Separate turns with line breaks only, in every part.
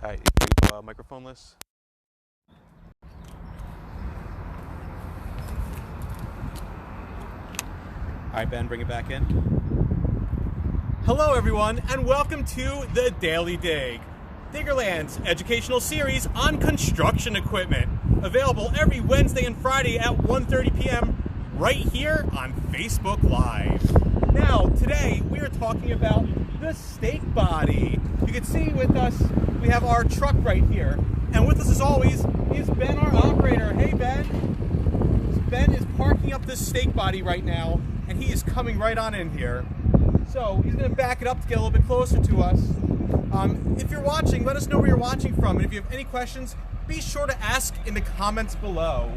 All right, microphone-less. All right, Ben, bring it back in. Hello, everyone, and welcome to the Daily Dig, Diggerland's educational series on construction equipment. Available every Wednesday and Friday at 1:30 p.m. right here on Facebook Live. Now, today we are talking about the stake body. You can see with us, we have our truck right here. And with us, as always, is Ben, our operator. Hey, Ben. Ben is parking up this stake body right now, and he is coming right on in here. So he's going to back it up to get a little bit closer to us. If you're watching, let us know where you're watching from. And if you have any questions, be sure to ask in the comments below.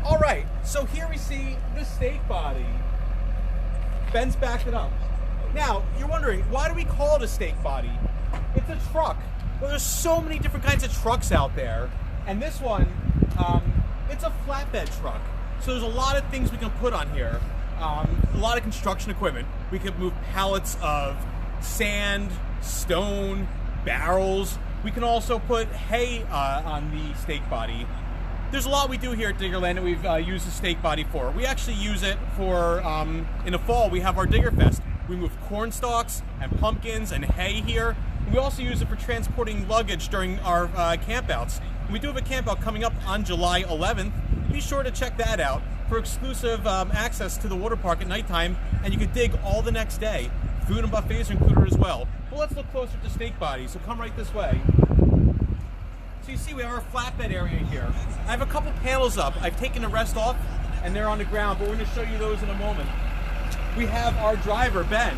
All right, so here we see the stake body. Ben's backed it up. Now, you're wondering, why do we call it a stake body? It's a truck. Well, there's so many different kinds of trucks out there. And this one, it's a flatbed truck. So there's a lot of things we can put on here. A lot of construction equipment. We could move pallets of sand, stone, barrels. We can also put hay on the stake body. There's a lot we do here at Diggerland that we've used the stake body for. We actually use it for, in the fall, we have our Digger Fest. We move corn stalks and pumpkins and hay here. And we also use it for transporting luggage during our campouts. And we do have a campout coming up on July 11th. Be sure to check that out for exclusive access to the water park at nighttime, and you can dig all the next day. Food and buffets are included as well. But let's look closer at the stake body, so come right this way. So you see we have our flatbed area here. I have a couple panels up. I've taken the rest off, and they're on the ground, but we're going to show you those in a moment. We have our driver, Ben.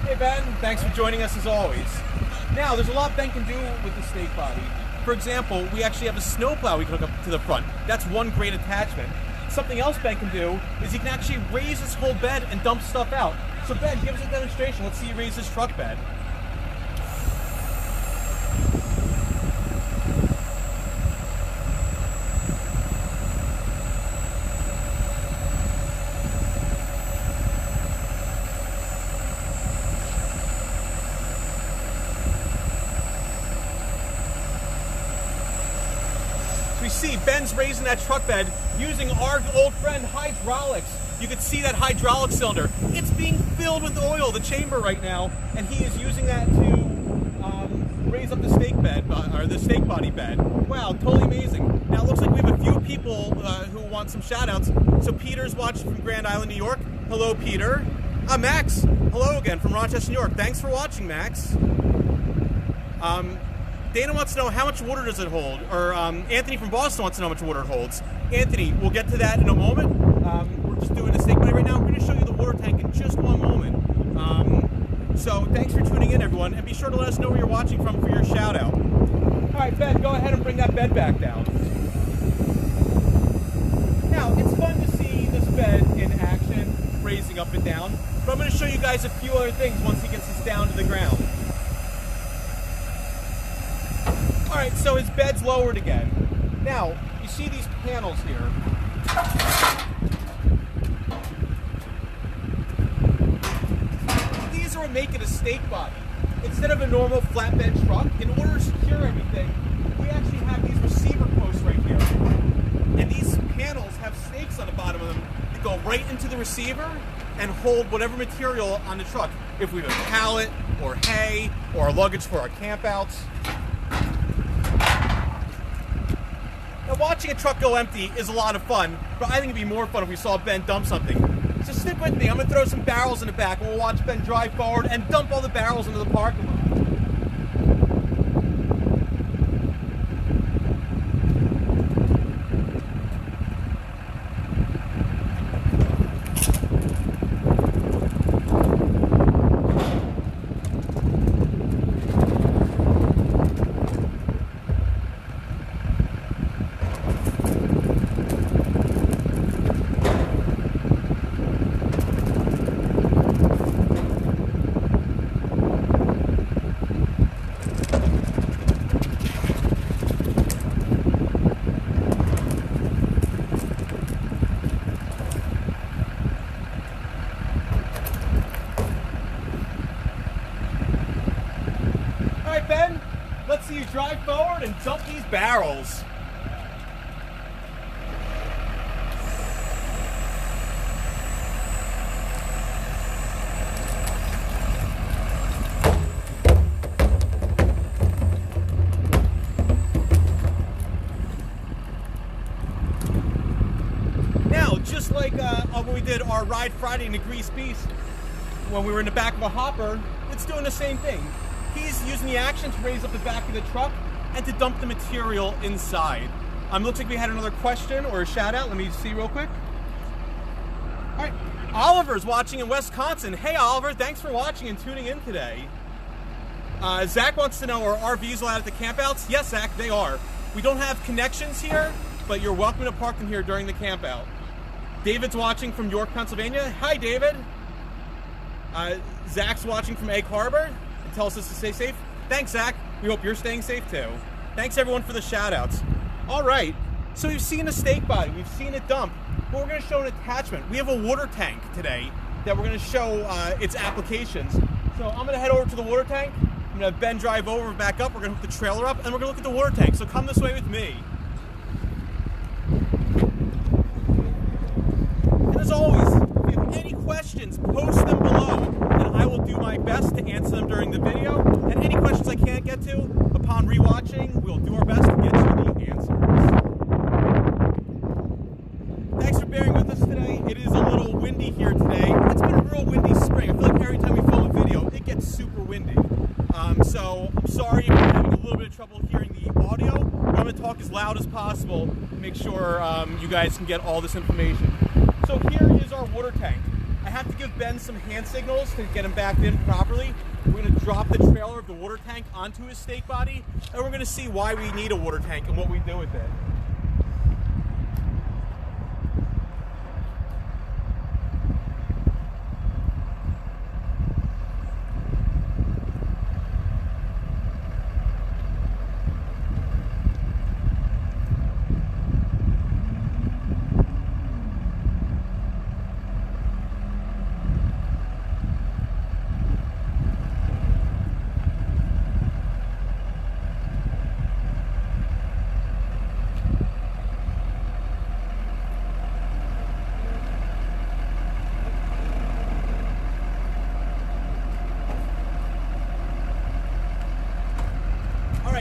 Hey, Ben. Thanks for joining us as always. Now, there's a lot Ben can do with the stake body. For example, we actually have a snowplow we can hook up to the front. That's one great attachment. Something else Ben can do is he can actually raise his whole bed and dump stuff out. So Ben, give us a demonstration. Let's see you raise this truck bed. We see Ben's raising that truck bed using our old friend hydraulics. You can see that hydraulic cylinder. It's being filled with oil, the chamber right now, and he is using that to raise up the stake bed, or the stake body bed. Wow, totally amazing. Now it looks like we have a few people who want some shout outs. So Peter's watching from Grand Island, New York. Hello, Peter. Max, hello again from Rochester, New York. Thanks for watching, Max. Dana wants to know how much water does it hold, or Anthony from Boston wants to know how much water it holds. Anthony, we'll get to that in a moment. We're just doing a stake body right now. We're going to show you the water tank in just one moment. So thanks for tuning in, everyone, and be sure to let us know where you're watching from for your shout out. All right, Ben, go ahead and bring that bed back down. Now, it's fun to see this bed in action, raising up and down, but I'm going to show you guys a few other things once he gets this down to the ground. All right, so his bed's lowered again. Now, you see these panels here. These are what make it a stake body. Instead of a normal flatbed truck, in order to secure everything, we actually have these receiver posts right here. And these panels have stakes on the bottom of them that go right into the receiver and hold whatever material on the truck. If we have a pallet, or hay, or luggage for our campouts. Now, watching a truck go empty is a lot of fun, but I think it'd be more fun if we saw Ben dump something. So stick with me. I'm going to throw some barrels in the back, and we'll watch Ben drive forward and dump all the barrels into the parking lot. Ben, Let's see you drive forward and dump these barrels. Now, just like when we did our ride Friday in the Grease Beast, when we were in the back of a hopper, it's doing the same thing. He's using the action to raise up the back of the truck and to dump the material inside. Looks like we had another question or a shout out. Let me see real quick. All right, Oliver's watching in Wisconsin. Hey Oliver, thanks for watching and tuning in today. Zach wants to know, are RVs allowed at the campouts? Yes, Zach, they are. We don't have connections here, but you're welcome to park them here during the campout. David's watching from York, Pennsylvania. Hi, David. Zach's watching from Egg Harbor. Tells us to stay safe. Thanks, Zach. We hope you're staying safe too. Thanks everyone for the shout outs. All right, so we've seen a stake body, we've seen it dump, but we're gonna show an attachment. We have a water tank today that we're gonna show its applications. So I'm gonna head over to the water tank. I'm gonna have Ben drive over, back up. We're gonna hook the trailer up and we're gonna look at the water tank. So come this way with me. And as always, if you have any questions, post them below. I will do my best to answer them during the video, and any questions I can't get to, upon rewatching, we'll do our best to get you the answers. Thanks for bearing with us today. It is a little windy here today. It's been a real windy spring. I feel like every time we film a video, it gets super windy. So I'm sorry if you're having a little bit of trouble hearing the audio, but I'm going to talk as loud as possible to make sure you guys can get all this information. So here is our water tank. I have to give Ben some hand signals to get him backed in properly. We're going to drop the trailer of the water tank onto his stake body, and we're going to see why we need a water tank and what we do with it.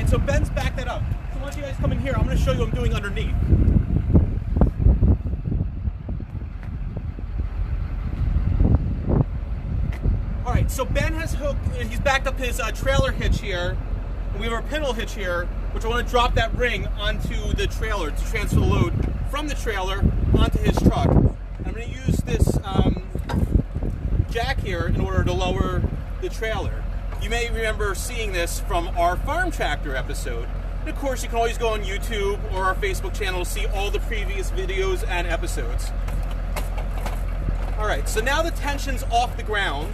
So Ben's backed that up. So why don't you guys come in here? I'm going to show you what I'm doing underneath. All right, so Ben has hooked, and he's backed up his trailer hitch here. And we have our pinhole hitch here, which I want to drop that ring onto the trailer to transfer the load from the trailer onto his truck. And I'm going to use this jack here in order to lower the trailer. You may remember seeing this from our farm tractor episode. And of course, you can always go on YouTube or our Facebook channel to see all the previous videos and episodes. All right, so now the tension's off the ground.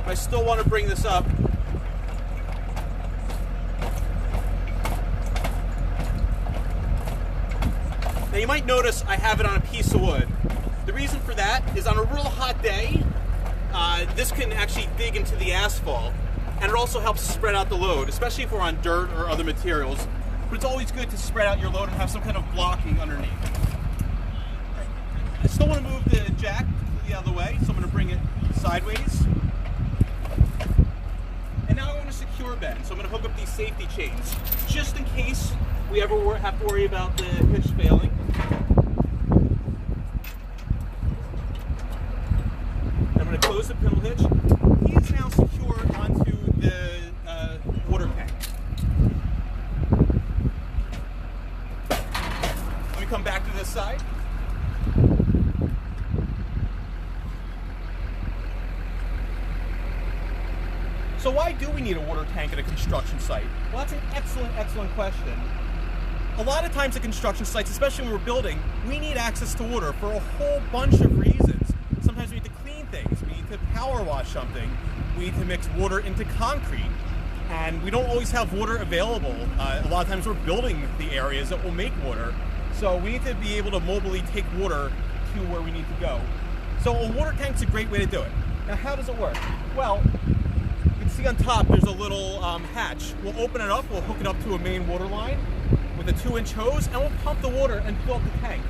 I still want to bring this up. Now you might notice I have it on a piece of wood. The reason for that is on a real hot day, this can actually dig into the asphalt, and it also helps spread out the load, especially if we're on dirt or other materials. But it's always good to spread out your load and have some kind of blocking underneath. I still want to move the jack completely out of the way, so I'm going to bring it sideways. And now I want to secure Ben, so I'm going to hook up these safety chains, just in case we ever have to worry about the hitch failing. I'm going to close the pinhole hitch. He is now secured onto the water tank. Let me come back to this side. So why do we need a water tank at a construction site? Well, that's an excellent question. A lot of times at construction sites, especially when we're building, we need access to water for a whole bunch of reasons. Sometimes we need to clean things, we need to power wash something, we need to mix water into concrete, and we don't always have water available. A lot of times we're building the areas that will make water, so we need to be able to mobily take water to where we need to go. So a water tank's a great way to do it. Now how does it work? Well, you can see see on top there's a little hatch. We'll open it up, we'll hook it up to a main water line with a 2-inch hose, and we'll pump the water and fill up the tank.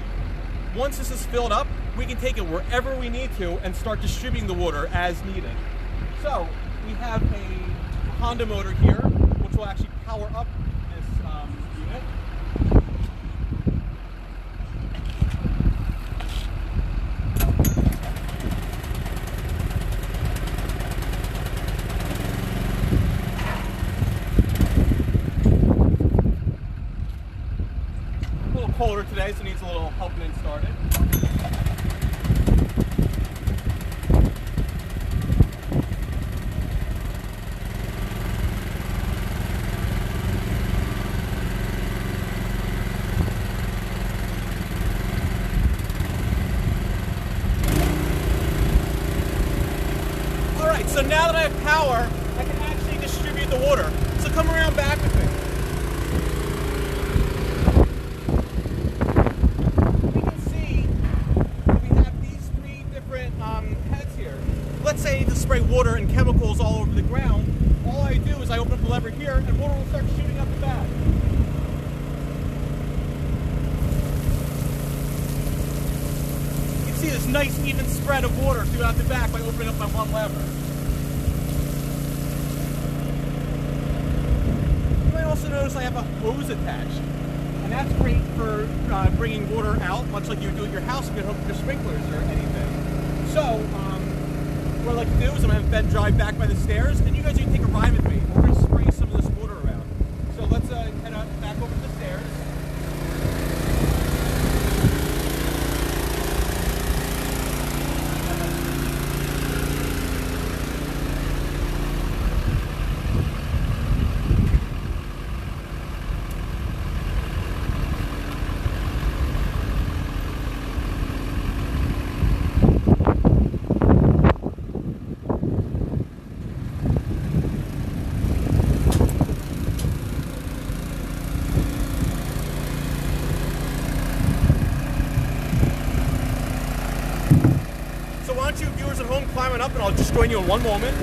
Once this is filled up, we can take it wherever we need to and start distributing the water as needed. So we have a Honda motor here, which will actually power up this unit. A little colder today, so it needs a little help getting started. Alright, so now that I have power, I can actually distribute the water. So come around back with me. We can see we have these 3 different heads here. Let's say to spray water and chemicals all over the ground. All I do is I open up the lever here and water will start shooting up the back. You can see this nice even spread of water throughout the back by opening up my one lever. You might also notice I have a hose attached, and that's great for bringing water out, much like you would do at your house if you hook up your sprinklers or anything. So, what I like to do is I'm going to have Ben drive back by the stairs, and you guys can take a ride with me. We're going to spray some of this water around. So let's head up back over to the stairs. So why don't you viewers at home climbing up, and I'll just join you in one moment.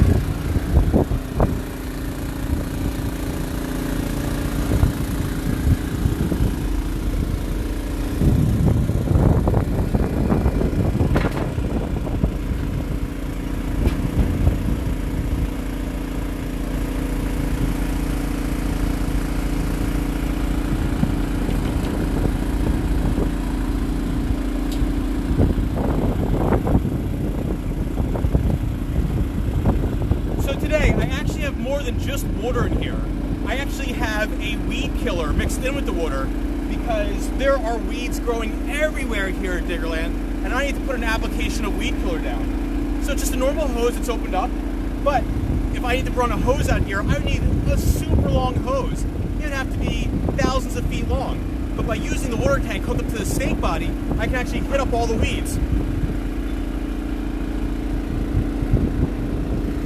Today, I actually have more than just water in here. I actually have a weed killer mixed in with the water because there are weeds growing everywhere here at Diggerland, and I need to put an application of weed killer down. So it's just a normal hose that's opened up, but if I need to run a hose out here, I would need a super long hose. It would have to be thousands of feet long. But by using the water tank hooked up to the snake body, I can actually hit up all the weeds.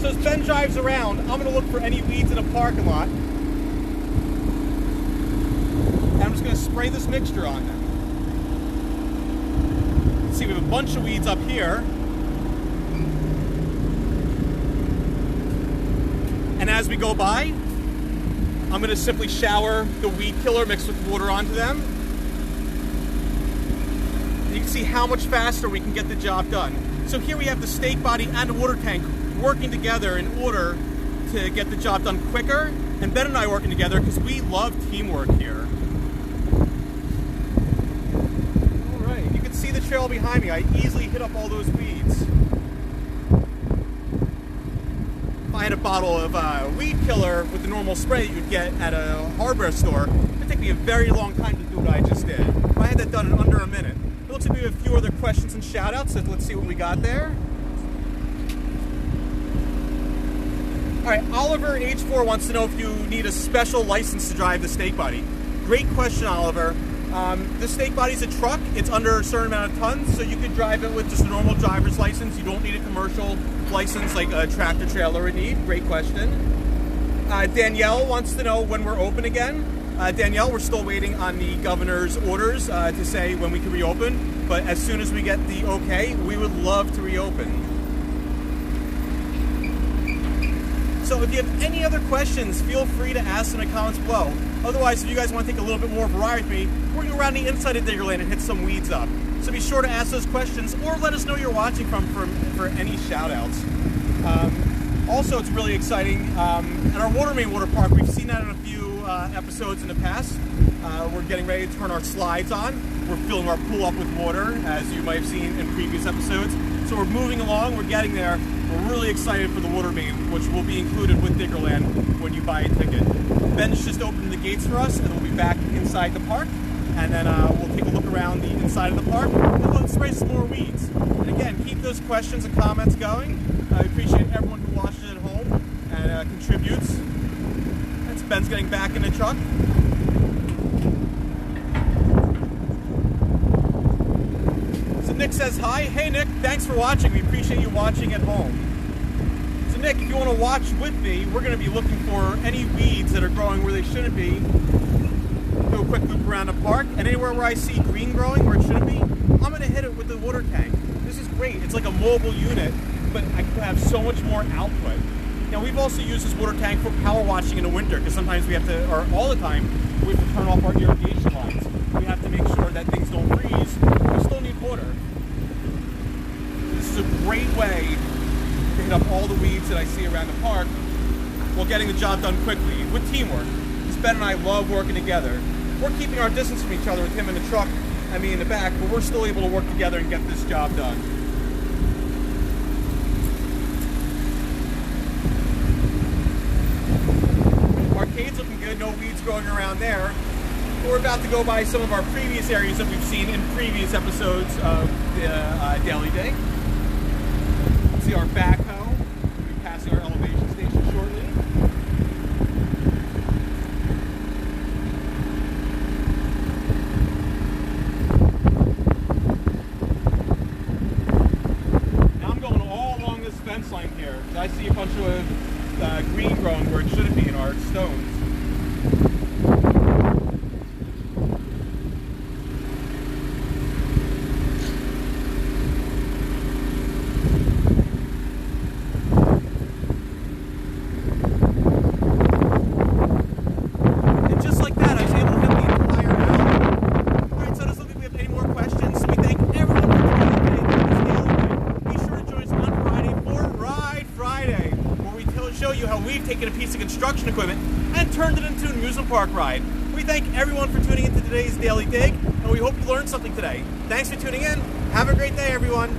So as Ben drives around, I'm going to look for any weeds in a parking lot. And I'm just going to spray this mixture on them. You can see we have a bunch of weeds up here. And as we go by, I'm going to simply shower the weed killer mixed with water onto them. And you can see how much faster we can get the job done. So here we have the snake body and the water tank working together in order to get the job done quicker, and Ben and I working together because we love teamwork here. Alright, you can see the trail behind me. I easily hit up all those weeds. If I had a bottle of weed killer with the normal spray that you'd get at a hardware store, it would take me a very long time to do what I just did. If I had that done in under a minute. It looks like we have a few other questions and shout outs, so let's see what we got there. Alright, Oliver in H4 wants to know if you need a special license to drive the snake body. Great question, Oliver. The snake body's a truck. It's under a certain amount of tons, so you could drive it with just a normal driver's license. You don't need a commercial license like a tractor trailer would need. Great question. Danielle wants to know when we're open again. Danielle, we're still waiting on the governor's orders to say when we can reopen, but as soon as we get the okay, we would love to reopen. So So if you have any other questions, feel free to ask them in the comments below. Otherwise, if you guys want to take a little bit more variety with me, we're going to go around the inside of Diggerland and hit some weeds up. So be sure to ask those questions, or let us know you're watching for any shout-outs. Also, it's really exciting. At our water main water park, we've seen that in a few episodes in the past. We're getting ready to turn our slides on. We're filling our pool up with water, as you might have seen in previous episodes. So we're moving along, we're getting there. We're really excited for the water main, which will be included with Diggerland when you buy a ticket. Ben's just opened the gates for us, and we'll be back inside the park. And then we'll take a look around the inside of the park, and we'll spray some more weeds. And again, keep those questions and comments going. I appreciate everyone who watches at home and contributes. That's Ben's getting back in the truck. So Nick says hi. Hey Nick, thanks for watching. We appreciate you watching at home. So Nick, if you want to watch with me, we're going to be looking for any weeds that are growing where they shouldn't be. Do a quick loop around the park, and anywhere where I see green growing where it shouldn't be, I'm going to hit it with the water tank. This is great. It's like a mobile unit, but I can have so much more output. Now, we've also used this water tank for power washing in the winter, because sometimes we have to, or all the time, we have to turn off our irrigation lines. We have to make sure that things don't freeze. We still need water. This is a great way to hit up all the weeds that I see around the park while getting the job done quickly with teamwork. Because Ben and I love working together. We're keeping our distance from each other with him in the truck and me in the back, but we're still able to work together and get this job done. Arcade's looking good, no weeds growing around there. We're about to go by some of our previous areas that we've seen in previous episodes of the Daily Dig. See our backhoe. We'll be passing our elevation station shortly. Now I'm going all along this fence line here because I see a bunch of green growing where it shouldn't be in our stones. We've taken a piece of construction equipment and turned it into an amusement park ride. We thank everyone for tuning into today's Daily Dig, and we hope you learned something today. Thanks for tuning in. Have a great day, everyone.